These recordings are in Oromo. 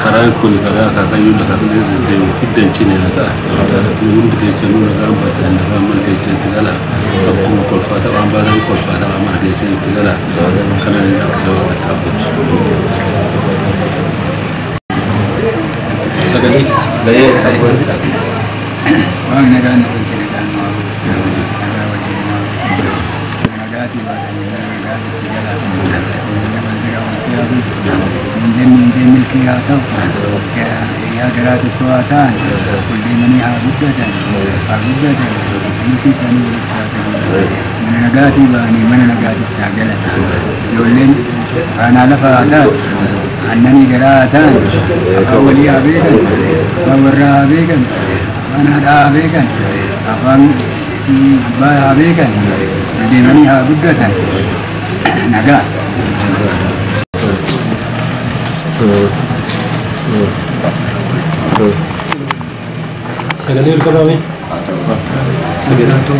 Karai kuli karai kakak yun nakakita din hidden chine nata yun dikece nuna kan bata na kan dikece tigala aku kolfata ambara kolfata amar dikece tigala kana ni akso tabut sagali gaya tabut wang nagan kirikan naga wajib nagati badani nagati tigala من ملكي هاتو يا جرات التواتان كل مني هابدة ملكي ثاني من نجاتي باني من نجاتي تعجلا يقولين أنا لفاتات أنني جراتان أولي أبيكن أورا أبيكن أنا دا أبيكن أفهم با أبيكن كل مني هابدة نجات Sagalir ka kami? Sagalir to.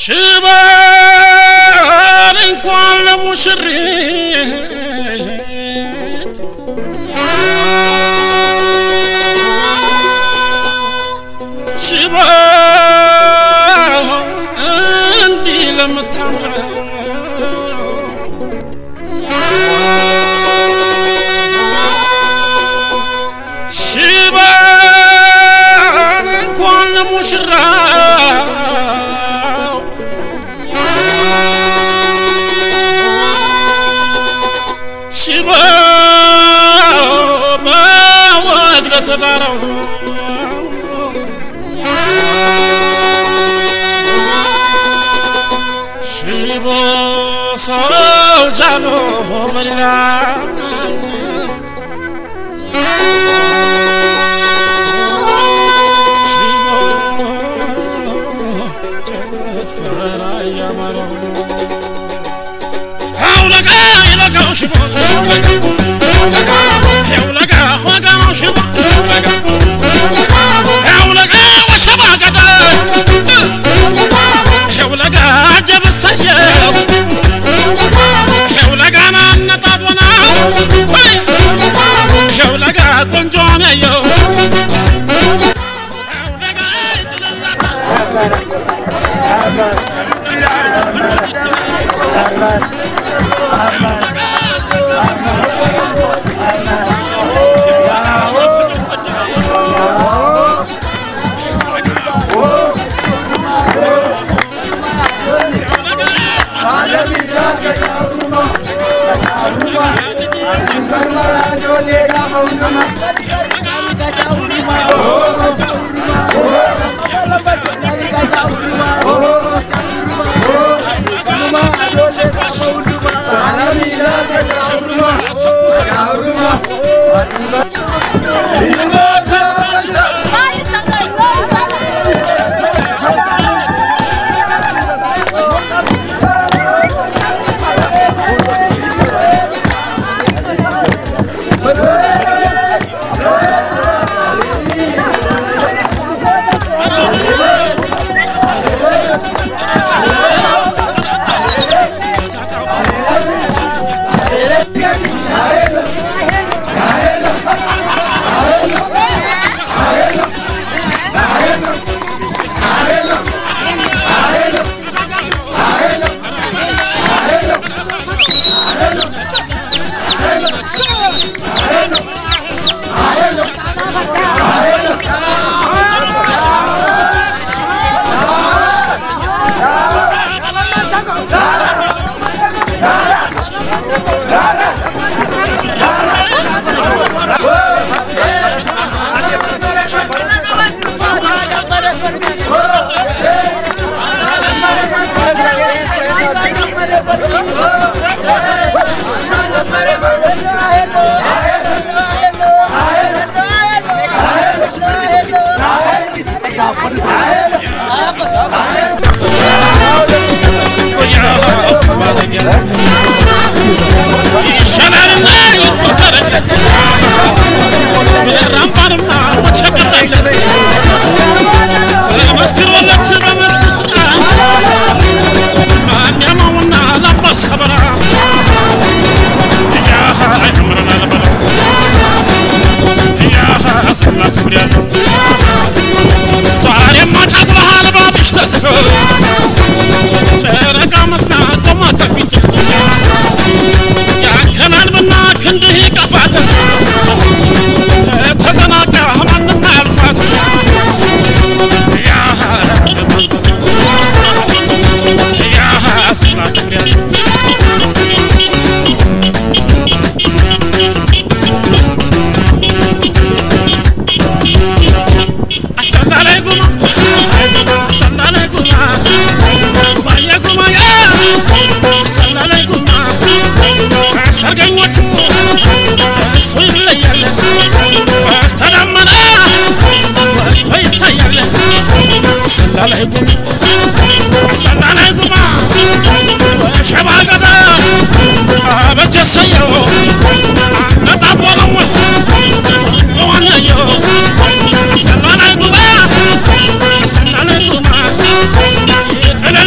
شبان انكوان لمشريت شبان عندي لم تمر شبان انكوان لمشريت شباب ما وقلت دارو شباب صار جالو بلان شباب تفرع يا مرو هاولك شباب هاولك خوغانو شباب هاولك وشباب قد هاولك عجب السيب هاولك انا نطاطنا هاولك قنجون ايو هاولك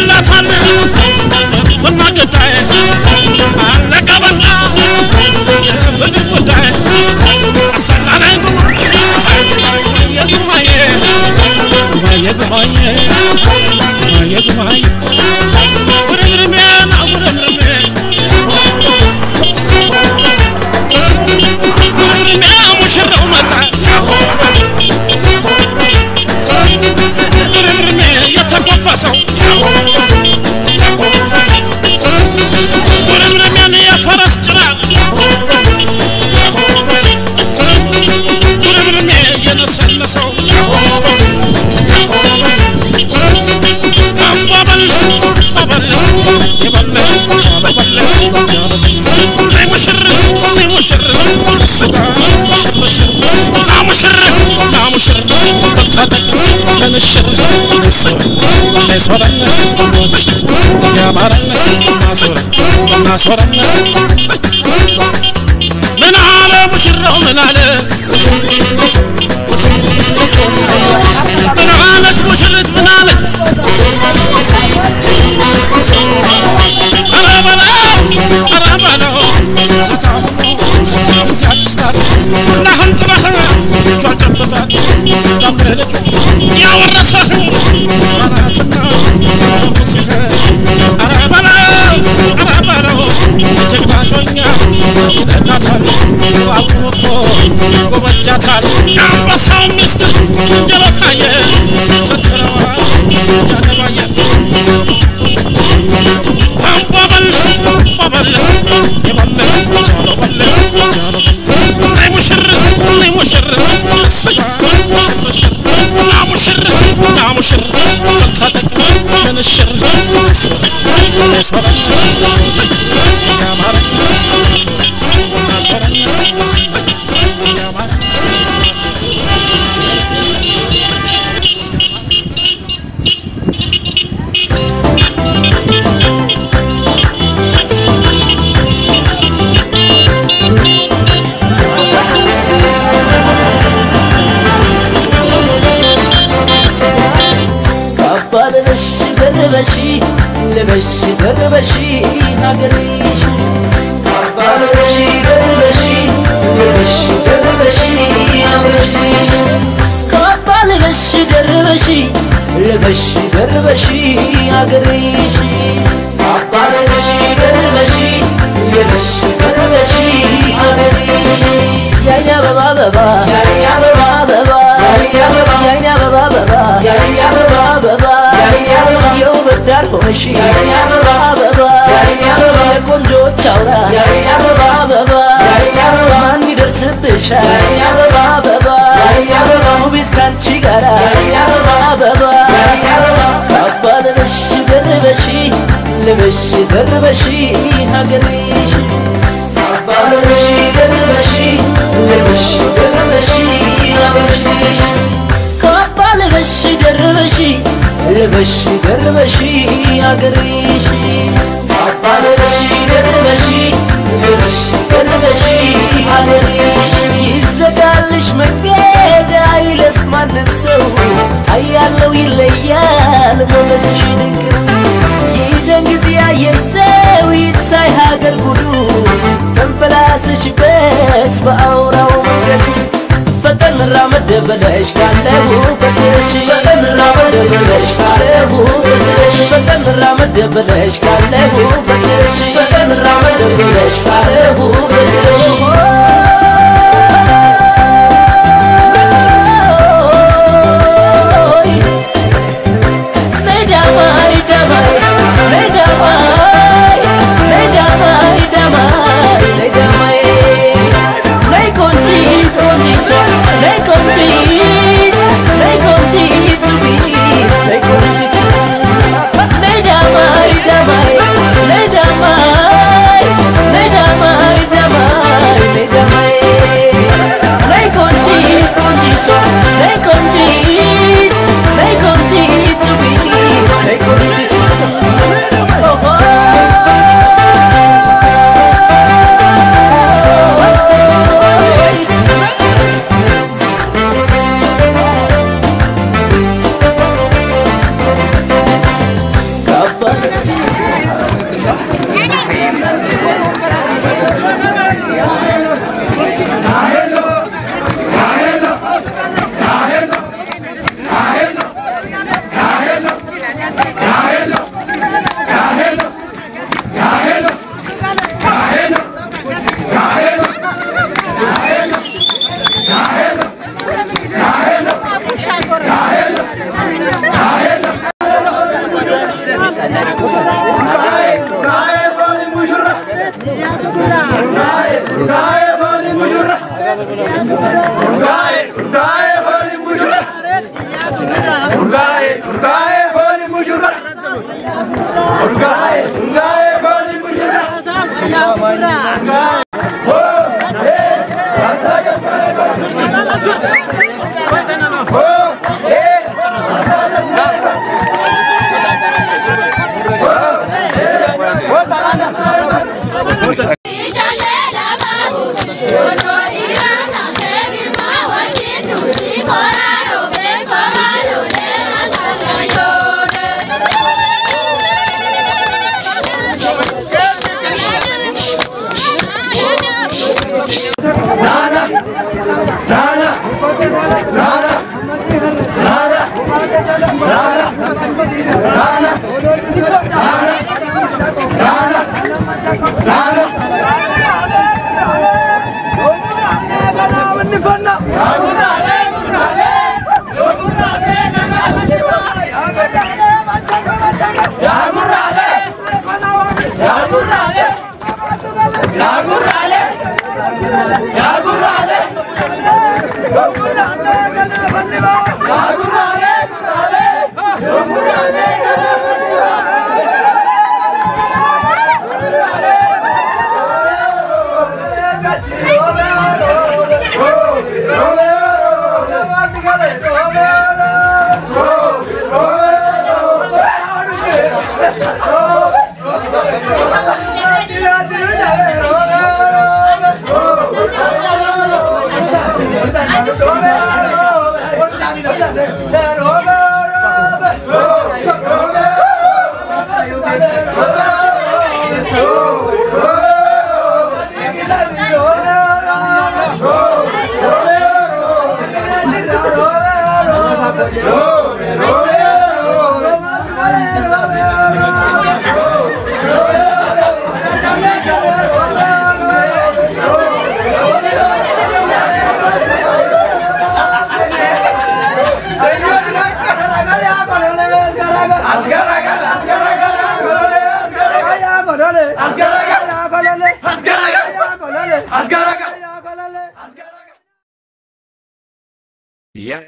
Let من على مشرة ومن على من عالج مشرت من عالج أنا بلا ستعمل زاد ستار نحن ترحنا جوجل بطاط دمرلك يا ورثة صلاتنا مسيح أنا بلا جبنا ይደካታል አቁቶ ጎበጃታል አንበሳው ሚስት ጀለካየ ሰከረዋ ያደባየ አንባበል ባበል የባለ ቻሎ ባለ ቻሎ ናይ ሙሽር ሰጋ ሽር ናሙሽር ተልታጠቅ መንሽር ሰራ يا مرنا دربشي هاجريش دربشي هاجريش كابال دربشي هاجريش كابال دربشي هاجريش يا بابا يا بابا يا بابا يا بابا يوم الدار مشي يا بابا يا كونجو تشاورا يا بابا ማን ይደርስብሻል يا بابا ውቤት ካንቺ ጋራ يا بابا አባለሽ ደርበሽ ልበሽ ደርበሽ ሀገርሽ አባለሽ ደርበሽ ልበሽ ደርበሽ ሀገርሽ ካባለሽ ደርበሽ ልበሽ ደርበሽ ሀገርሽ አባለሽ ደርበሽ ልበሽ ደርበሽ ሀገርሽ ይዘጋልሽ መንገድ አይለፍ ማንም ሰው አያለው ይለያል ሞገስሽ ድንቅ ይደንግጥ ያየሽ ሰው ይታይ ሀገር ጉዱ ተንፈላሰሽበት በአውራው መንገድ ፈጠን ራመድ በለሽ ካለው በትሽ ፈጠን ራመድ በለሽ ካለው በትሽ ፈጠን ራመድ በለሽ ካለው በትሽ ፈጠን ራመድ በለሽ ካለው በትሽ Hey, Yeah.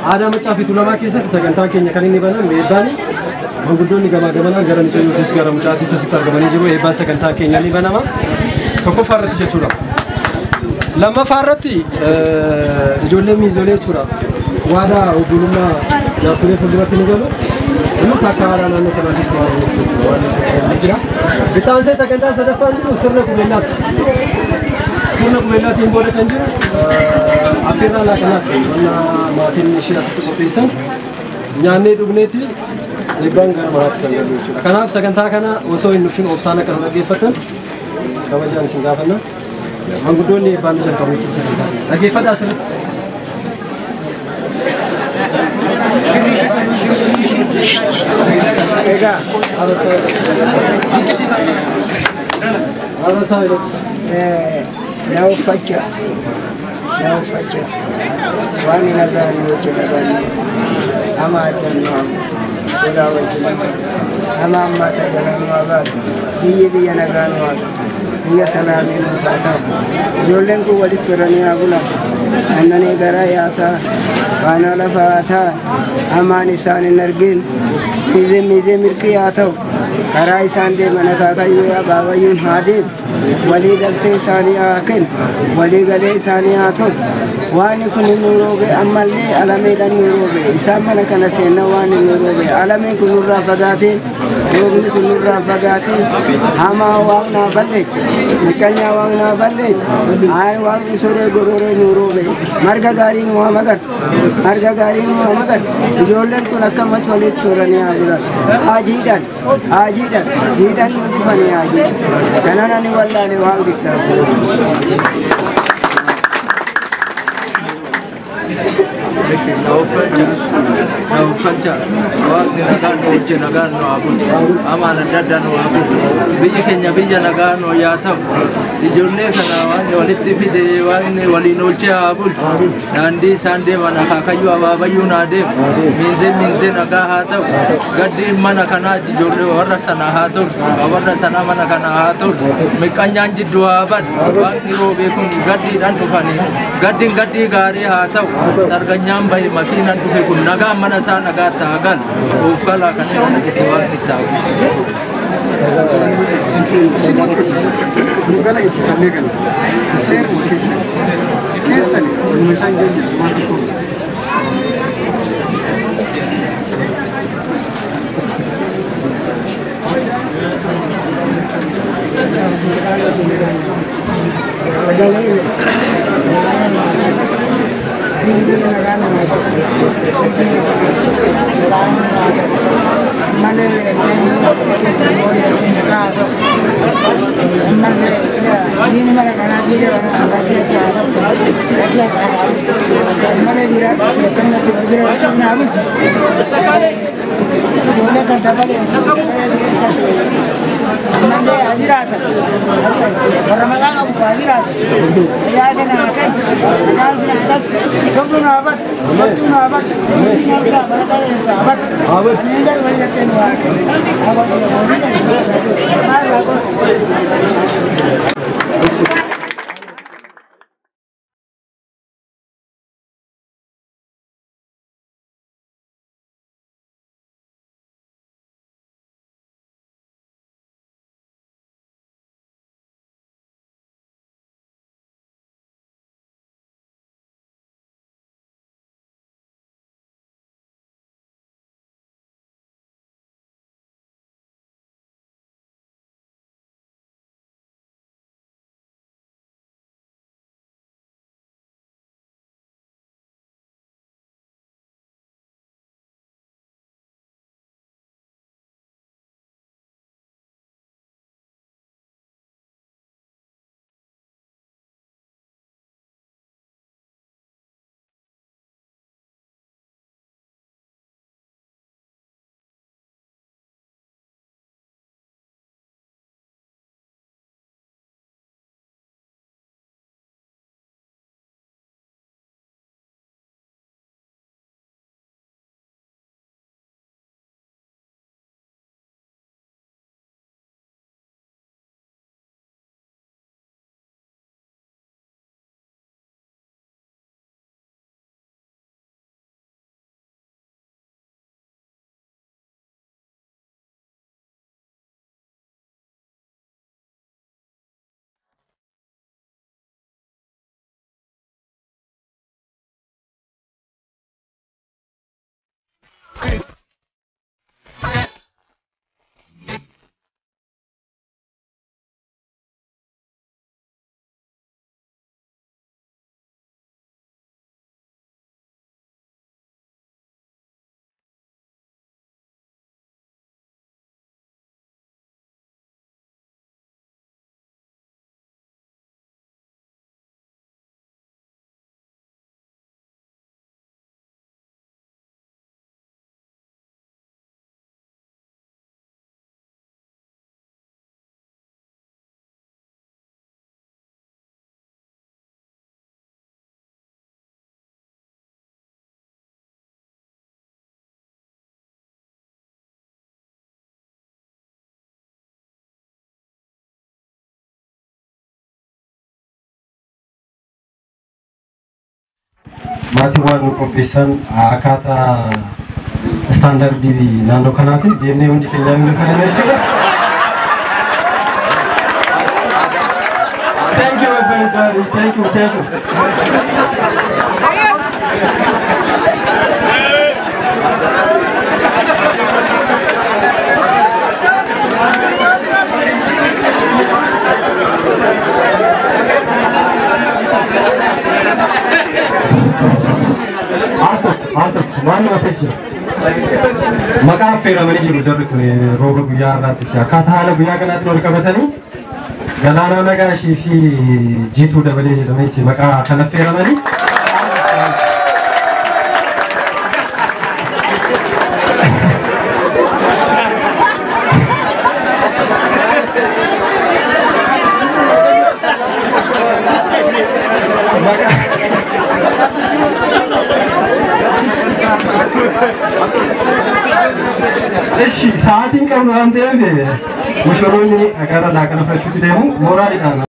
Ada macam itu lama kisah kita kan tak kena kali ni mana medani, menggunakan gambar-gambar garam cewek itu sekarang macam itu sesuatu gambar ni juga hebat sekarang tak kena ni mana mah, kau farat je curang, lama farati, jolle mizole curang, wada ubuluma, ya sudah sudah ni juga, ini sekarang anu terus itu, kita ansai sekarang sudah faham tu, serna kubelat. Suna kubelat yang boleh kanju, akhirnya lah kena, mana matin Syirah satu spesial, nyane dugneti, lebang kan mahat kanju lucu. Karena sekarang tak kena, usul infin opsana kerana lagi fatan, kamu jangan singgah kena, manggudo ni bantu jangan kamu cerita. Lagi fatan asal. Ega, ada saya. Now fajar, wani nadani wote nadani, ama adanwa, wala wajib, ama mata jalan wabad, dia nagan wabad, dia sana ni mufata, jolen ko wali turani agula, أنني قراياتا وأنا لفاتا أمان إسان النرجين ميزة مركياتو كراي ساندي منكا كيو يا بابا يون هادي ولي دلتي ساني آكن ولي غلي ساني آتون واني كن نوروبي أمالي علمي دن نوروبي إسام منكا نسينا واني نوروبي علمي كن نورا فقاتين يومني كن نورا فقاتين هما واغنا بلك مكانيا واغنا بلك آي واغني سوري غروري نوروبي مرغا غارين وامغر مرغا غارين وامغر جولن كن أكمت ولي توراني آبلا آجيدان آجيدان جيدان مدفني آجيدان كنانا نوالله نواغ دكتا Naukalcha waqti nagaan hojii nagaan nu abu amaan adda addaa nu abu biyyi keenya biyya nagaan nu yaa ta'u ijoollee kana waan walitti fide waan waliin oolchee haa bulchu daandii isaan deeman akaakayyuu abaabayyuu naa deemu miinzee nagaa haa ta'u gaddi mana kanaa ijoollee warra sana haa ta'u warra sana mana kana haa ta'u miqqanyaan jidduu haa badu waan dhiroo beekun gaddiidhaan dhufanii gaddii gaarii haa ta'u sarganyaan bahe makiinaan dhufe kun nagaan mana isaa nagaa taagal of kalaa kanneen waan akkasii waaqni taagu. Nugala itti fannee gala. Seeruma keessani ilma isaan keenya waan tokko. Ramadan aku bagirat, ya senakan, kalau senakan, sebelum abad, waktu abad, ini nabi abad kalau itu abad, ini enggak boleh jatuh nuak, abad, maatiiwwan qopheessan akkaataa standardii naannoo kanaatiin deemnee hundi keenya inni kana jechuudha. Thank you everybody. Thank you. Mana masjid. Maka feeramanii jiru darri kun rooba guyyaa irraatti akkaataa haala guyyaa kanaatti wal qabatanii galaanaa nagaashii fi jiituu dabalee jedhamee maqaa kana feeramanii Eshi saatiin qabnu waan ta'eef mushoroonni gara laaqana fudhachuutti deemu moraaliidhaan.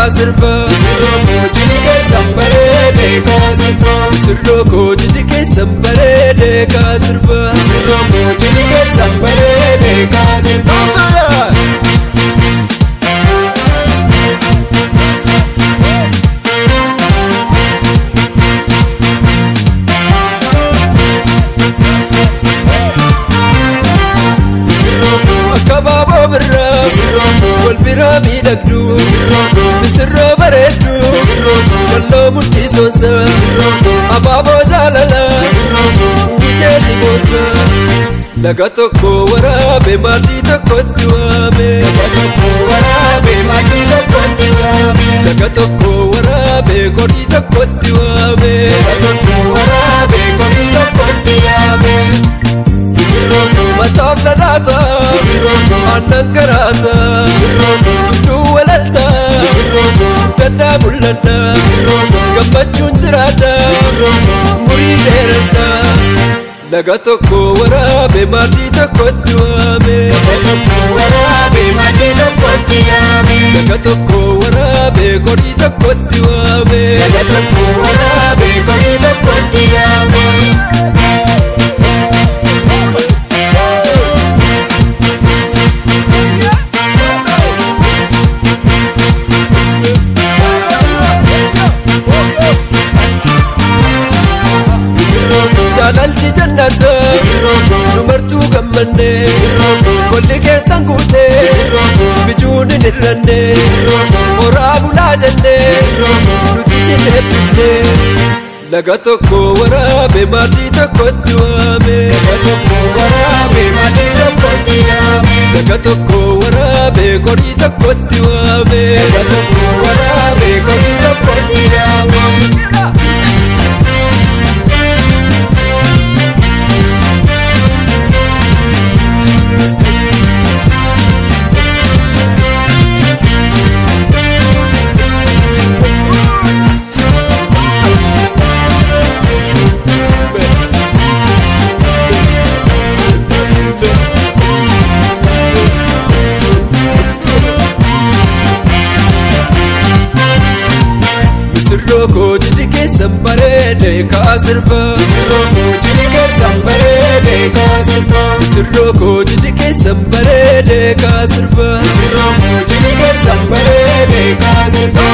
Sirba sirroo jidike sambaree ka sirba sirroo jidike sambaree ka sirba sirroo jidike sambaree ka sirba sirroo akababo birra sirroo wal bira midagdu sirroo bareedu walloo murtii soonsa abaaboo jaalala uwwisee si boonsa laga tokko waraabee maatii tokkotti waame laga tokko waraabee godhii tokkotti waame mataaf ladhaata aannan garaata tulluu walalta dandaa mul'adha gammachuun jiraadha murii dheeradha laga tokko waraabee maatii tokkotti waame laga tokko waraabee godhii tokkotti waame jaalalti jannata dumartuu gammanne kolli keessan guute bijuun hin hirranne horaa bulaa jenne nuti sin hebbifne laga tokko waraabee maatii tokkotti waame laga tokko waraabee godhii tokkotti waame sirroo jidike sambaree ka sirba sirroo jidike sambaree ka sirba sirroo jidike sambaree ka sirba sirroo jidike sambaree ka sirba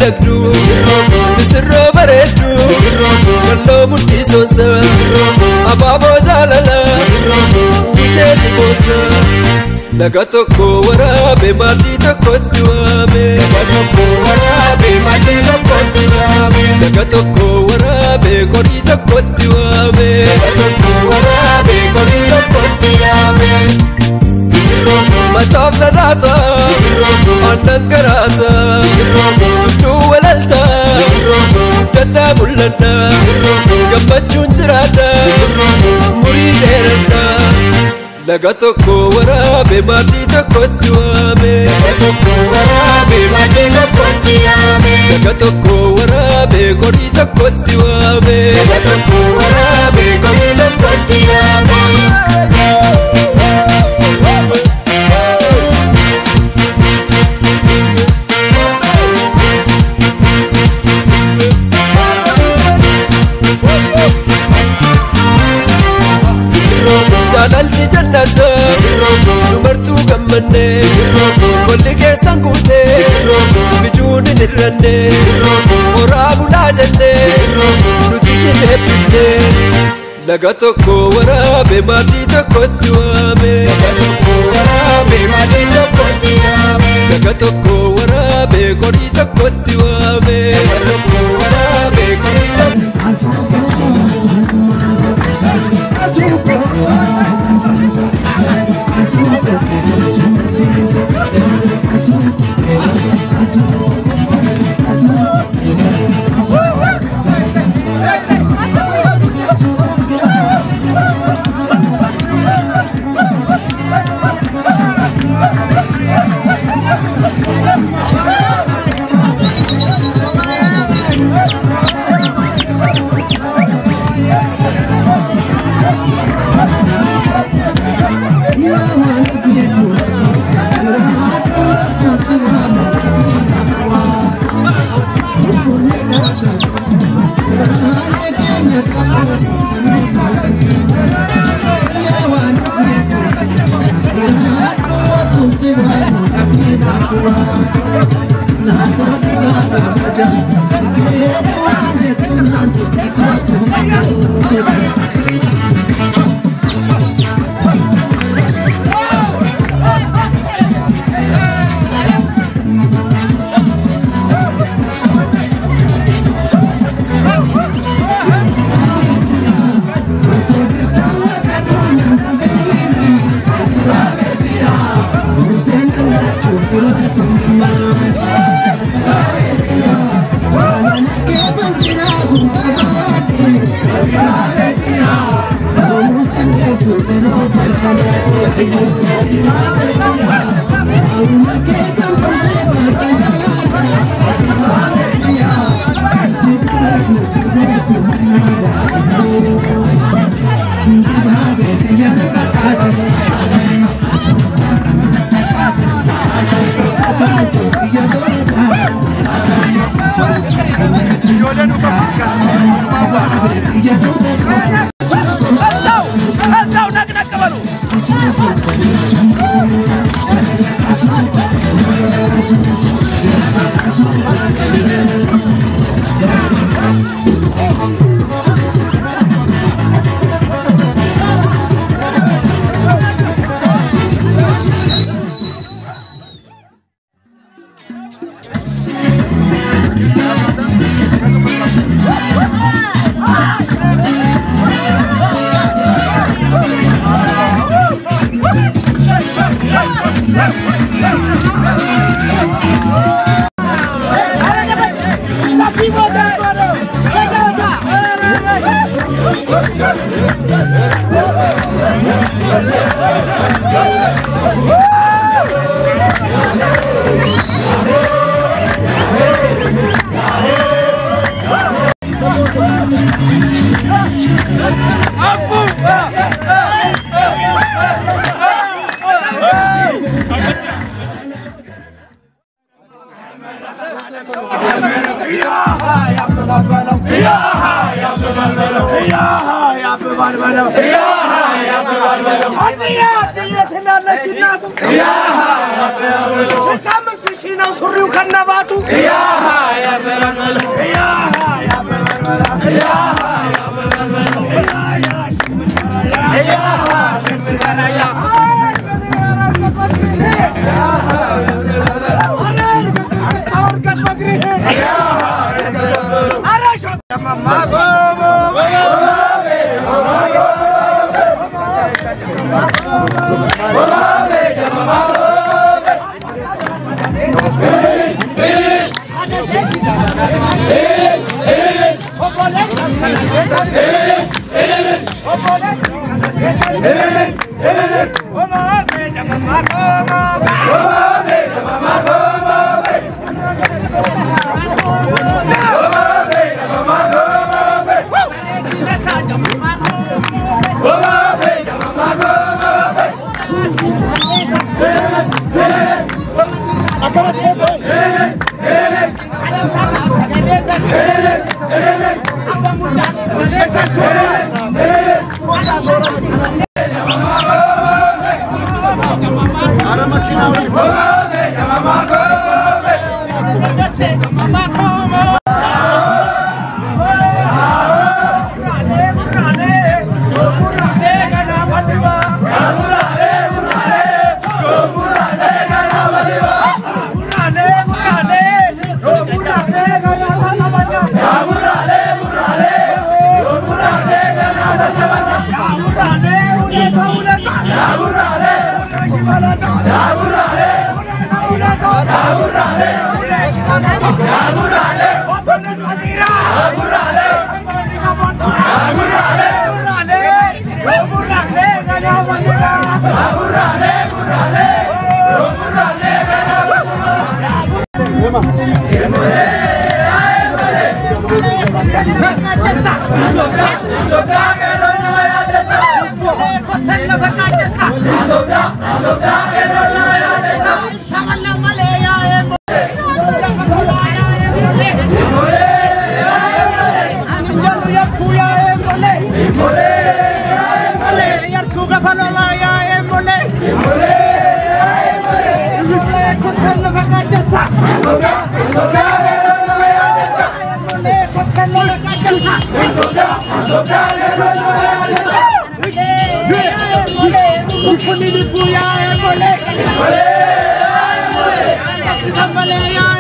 miidhagdu misirroo bareeddu kalloo mudhii soonsa abaaboo jaalala uwwisee si boonsa laga tokko waraabee maatii tokkotti waame laga tokko waraabee qorii tokkotti waame mataaf nanaata aannan garaata tulluu walalta guddannaa mul'anna gammachuun jiraadha murii dheeranna laga tokko waraabee maatii tokkotti waame laga tokko waraabee qorii tokkotti waame jaalalli jannata dubartuu gammanne golli keessan guute bijuun hin hirranne horaa bulaa jenne nuti sin hebbifne laga tokko waraabee maatii tokkotti waame laga tokko waraabee qorii tokkotti waame ماشينا وسريو كنباتو ياها يا بلبل ياها يا بلبل ياها يا بلبل ياها شمرنا يا Boleh,